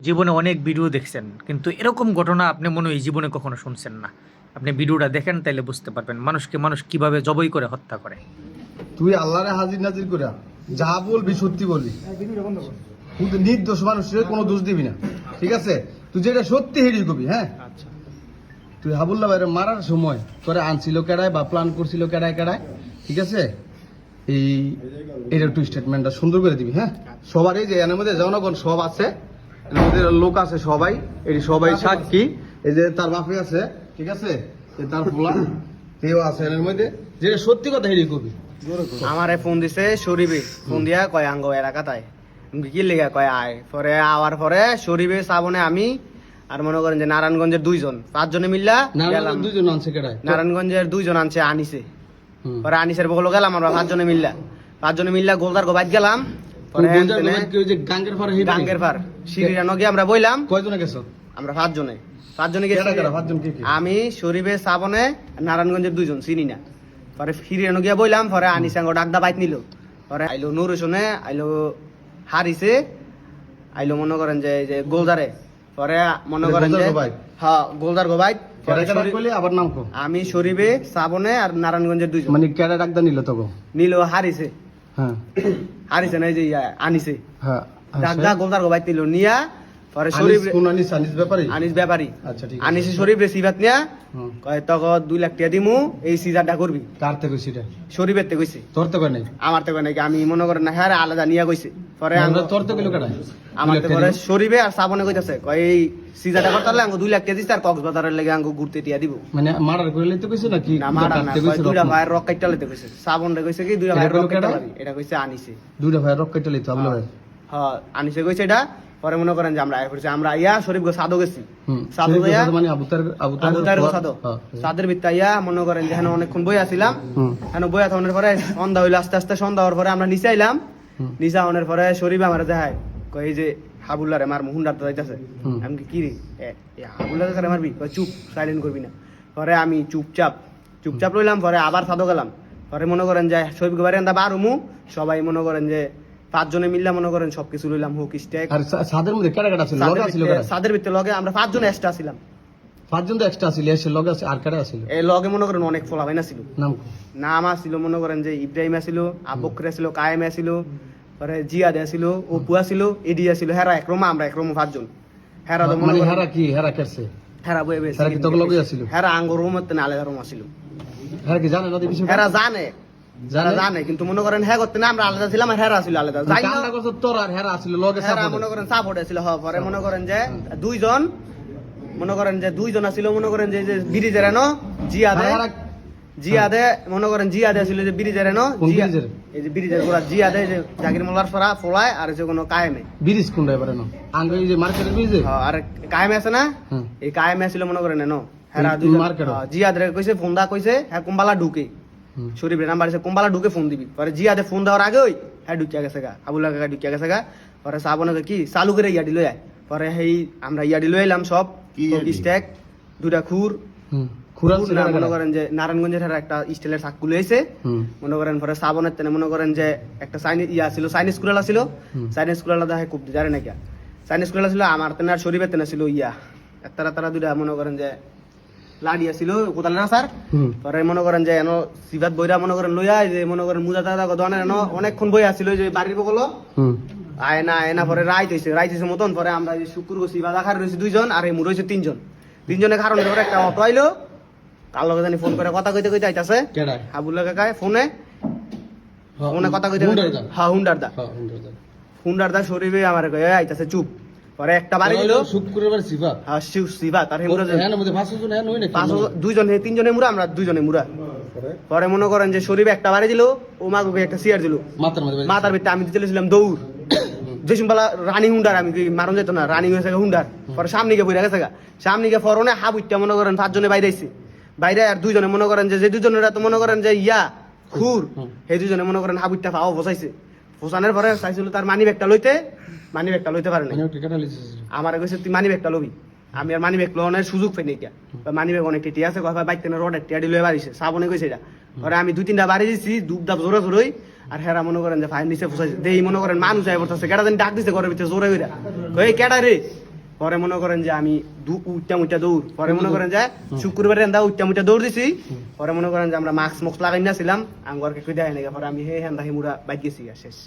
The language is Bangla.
জীবনে অনেক ভিডিও দেখছেন কিন্তু এরকম ঘটনা আপনি মনে হয় জীবনে কখনো শুনছেন না। আপনি ভিডিওটা দেখেন তাইলে বুঝতে পারবেন মানুষকে মানুষ কিভাবে জবাই করে হত্যা করে। তুই আল্লাহরে হাজির নাজির করে যা বলবি সত্যি বলবি, কিন্তু নির্দোষ মানুষের কোনো দোষ দিবি না, ঠিক আছে? তুই যেটা সত্যি হেরি করবি। হ্যাঁ, আচ্ছা, তুই হাবুল্লাহ ভাইয়ের মারার সময় তোরে আনছিল কেডায় বা প্ল্যান করছিল কেডায় কেডায়, ঠিক আছে? এটা একটু স্টেটমেন্টটা সুন্দর করে দিবি। হ্যাঁ, সবার এই যে এর মধ্যে জনগণ সব আছে, এর মধ্যে লোক আছে সবাই, এই সবাই সাক্ষী। এই যে তার বাপে আছে, ঠিক আছে, এই তার পোলা কেউ আছে এর মধ্যে, যেটা সত্যি কথা হেরি করবি। আমারে ফোন দিছে শরীফে, ফোন দিয়া কয় আঙ্গ এলাকাতায় কি লেগে কয় আয়। পরে আওয়ার পরে শরীফে শ্রাবণে আমি আর মনে করেন যে নারায়ণগঞ্জের 2 জন 5 জনে মিল্লা গেলাম। দুইজন আনছে কেডায়? নারায়ণগঞ্জের 2 জন আনছে আনিসে। পরে আনিসের বগল গেলাম আমরা 5 জনে মিল্লা, 5 জনে মিল্লা গোলদার গোবাইত গেলাম। পরে গাঙ্গের পার গাঙ্গের পার সিঁড়িটা নগে আমরা বইলাম। কয়জনে গেছো? আমরা 5 জনে গেছি। পাঁচজন কি কি? আমি শরীফে শ্রাবণে নারায়ণগঞ্জের 2 জন চিনি না। পরে ফিরিয়ানো গিয়া বইলাম। পরে আনিসাঙ্গ ডাকদা বাইক নিল। পরে আইলো নুরুসনে, আইলো হারিসে, আইলো মনে করেন যে গোলদারে। পরে মনে করেন যে হ্যাঁ গোলদার গোবাইত। আবার নাম কো? আমি শরীফে শ্রাবণে আর নারায়ণগঞ্জের 2 জন। মানে কেডা ডাকদা নিল তো? নিল হারিসে। হ্যাঁ, হারিসে না, এই যে আনিসে হ্যাঁ, ডাকদা গোলদার গোবাইত নিল নিয়া। পরে শরীফ আনিস ব্যাপারী। আনিস ব্যাপারী। আচ্ছা, ঠিক আছে। আনিসে শরীফ রে সিবাত নিয়া কয় তখন 2 লাখ টাকা দিমু, এই সিজারটা করবি। কার থেকে কইছিটা? শরীফের তে কইছে, তোর তো কই নাই। আমার তো কই নাকি। আমি মনে করেন না হ্যাঁ আলাদা নিয়া কইছে। পরে আমরা তোর তো কইলো কেডা? আমার তো পরে শরীফে আর শ্রাবণে কইতাছে কয় এই সিজারটা করতে হলে আঙ্গু 2 লাখ টাকা দিস আর কক্সবাজারের লাগি আঙ্গু ঘুরতে টিয়া দিব। মানে মার্ডার করে লইতে কইছো নাকি? না মারা না, কয় 2টা ভাইয়ের রক কাইটা লইতে কইছে। শ্রাবণ রে কইছে কি 2টা ভাইয়ের রক কাইটা লবি, এটা কইছে আনিসে। দুইটা ভাই রক কেটে লইতো আমলা ভাই। হ্যাঁ আনিসে কইছে এটা। পরে মনে করেন যে আমরা আয়া করছি, আমরা আইয়া শরীফ গো সাদো গেছি। সাদো গিয়া মানে আবুতার সাদো সাদের ভিতরে আইয়া মনে করেন যে হ্যাঁ অনেকক্ষণ বই আসিলাম। হ্যাঁ বই আসানোর পরে সন্ধ্যা হইলো, আস্তে আস্তে সন্ধ্যা হওয়ার পরে আমরা নিচে আইলাম। নিচে আনার পরে শরীফ আমার দেখায় কয় এই যে হাবুল্লারে মার হুন্ডার তো যাইতেছে। আমি কি রে হাবুল্লারে কারে মারবি? কয় চুপ, সাইলেন্ট করবি না। পরে আমি চুপচাপ রইলাম। পরে আবার সাদো গেলাম। পরে মনে করেন যে শরীফ বাড়ি আন্দা বারুমু সবাই মনে করেন যে 5 জনে মিললাম মনে করেন সবকিছু লইলাম, হোক স্টেক। আর সাদের মধ্যে কেডা কেডা ছিল? লগে ছিল কেডা? সাদের ভিতরে লগে আমরা 5 জন এক্সট্রা ছিলাম। 5 জন তো এক্সট্রা ছিল, এসে লগে আছে আর কেডা ছিল? এই লগে মনে করেন অনেক ফলা ভাইনা ছিল। নাম নাম আছিল মনে করেন যে ইব্রাহিম আছিল, আবকর আছিল, কায়েম আছিল, পরে জিয়াদ আছিল, অপু আছিল, এডি আছিল। হেরা একরমা, আমরা একরমা 5 জন। হেরা তো মনে মানে করেন হেরা কি হেরা করছে? হেরা বয়ে বেশি। হেরা কি তোকে লগে আছিল? হেরা আঙ্গুর রুমতে না আলাদা রুম আছিল। হেরা কি জানে না এই বিষয়টা? হেরা জানে কিন্তু মনে করেন হ্যাঁ করতে না, আমরা আলাদা ছিলাম আর হেরা ছিল আলাদা। যাই না কান্না করছ তোর আর হেরা ছিল লগে হেরা সাপোর্ট। মনে করেন সাপোর্ট ছিল। হ্যাঁ পরে মনে করেন যে 2 জন মনে করেন যে 2 জন আছিল মনে করেন যে ব্রিজের এনো জিয়াদে মনে করেন জিয়াদে ছিল যে ব্রিজের এনো এই যে ব্রিজের পুরা জিয়াদে যে জাকির মোল্লার সরা ফলায় আর যে কোনো কায়েমে ব্রিজ কোনটা এবারে না আঙ্গ এই যে মার্কেটের ব্রিজে। আর কায়েমে আছে না, এই কায়েমে ছিল মনে করেন এনো হেরা 2 জন জিয়াদ রে কইছে ফোন দা কইছে হ্যাঁ কুম্বালা ঢুকে। শরীফের নাম্বার আছে কুম্বালা ঢুকে ফোন দিবি। পরে জিয়াদে ফোন দেওয়ার আগে ওই হ্যাঁ ঢুকিয়া গেছে গা, আবুল্লাহ কাকা ঢুকিয়া গেছে গা। পরে শ্রাবণকে কি চালু করে ইয়াডি লই আয়। পরে সেই আমরা ইয়াডি লই এলাম সব স্ট্যাক 2টা খুর মনে করেন যে নারায়ণগঞ্জের একটা স্টিলের চাকু লইছে মনে করেন। পরে শ্রাবণের তেনে মনে করেন যে একটা চাইনিজ ছিল, চাইনিজ কুলালা ছিল। চাইনিজ কুলালা দেখে খুব জানে নাকি চাইনিজ কুলালা ছিল। আমার তেনে আর শরীফের তেনে ছিল তারা 2টা মনে করেন যে লাড়িয়া ছিল কোদাল না স্যার। পরে মনে করেন যে এনো সিবাত বইরা মনে করেন লইয়া যে মনে করেন মুজা দাদা দোকানে এনো অনেকক্ষণ বই আসছিল যে বাড়ির বগল আয়না। পরে রাইতেছে মতন। পরে আমরা শুক্র সিবাদ আখার রয়েছে 2 জন আর এই মুর রয়েছে 3 জন। 3 জনের কারণে পরে একটা অটো আইলো, কার লগে জানি ফোন করে কথা কইতে আইতাছে হাবুল্লাহ কাকায় ফোনে কথা কইতে হ্যাঁ হুন্ডার দা শরীফে আমার আইতাছে চুপ। পরে একটা বাড়ি দিল শুক্রবার সিফাত। হ্যাঁ সিবাত আর হেমুরা 2 জন 3 জনে মুরা, আমরা 2 জনে মুরা। পরে মনে করেন যে শরীফ একটা বাড়ি দিল, ও মাগুকে একটা সিয়ার দিল মাথার ভিতরে। আমি দিতেছিলাম দৌড় যেসুমবালা রানিং হুন্ডার, আমি মারণ যেত না, রানিং হয়েছে হুন্ডার। পরে সামনে গিয়ে বইরা গেছে গা, সামনে গিয়ে ফরনে হাবুইটা মনে করেন 5 জনে বাইরে আইছে। বাইরে আর 2 জনে মনে করেন যে 2 জনের তো মনে করেন যে খুর সেই 2 জনে মনে করেন হাবুইটা পাও বসাইছে। ফোসানোর পরে চাইছিল তার মানি ব্যাগটা লইতে পারে না। আমার কইছে তুই মানি ব্যাগটা লবি। আমি আর মানি ব্যাগ লোনের সুযোগ পাই নাই। মানি ব্যাগ অনেক টিটি আছে, বাইক রড টিয়াডি লয়ে বাড়িছে। শ্রাবণে কইছে এটা। পরে আমি 2-3টা বাড়ি দিছি দুপদাপ জোরে জোরই। আর হেরা মনে করেন যে ফাইন নিচে ফুসাইছে। দেই মনে করেন মানুষ আই বলতেছে, কেডা জানি ডাক দিছে ঘরের ভিতরে জোরে কইরা, ওই কেডা রে পরে মনে করেন যে আমি উচ্চা মুচা দৌড় পরে মনে করেন যে শুক্রবারে এন্দা উচ্চা মুচা দৌড় দিছি পরে মনে করেন যে আমরা মাস্ক লাগাই না ছিলাম আঙ্গরকে কই দেয় না পরে আমি হে হেন্দা হিমুরা বাইক গেছি শেষ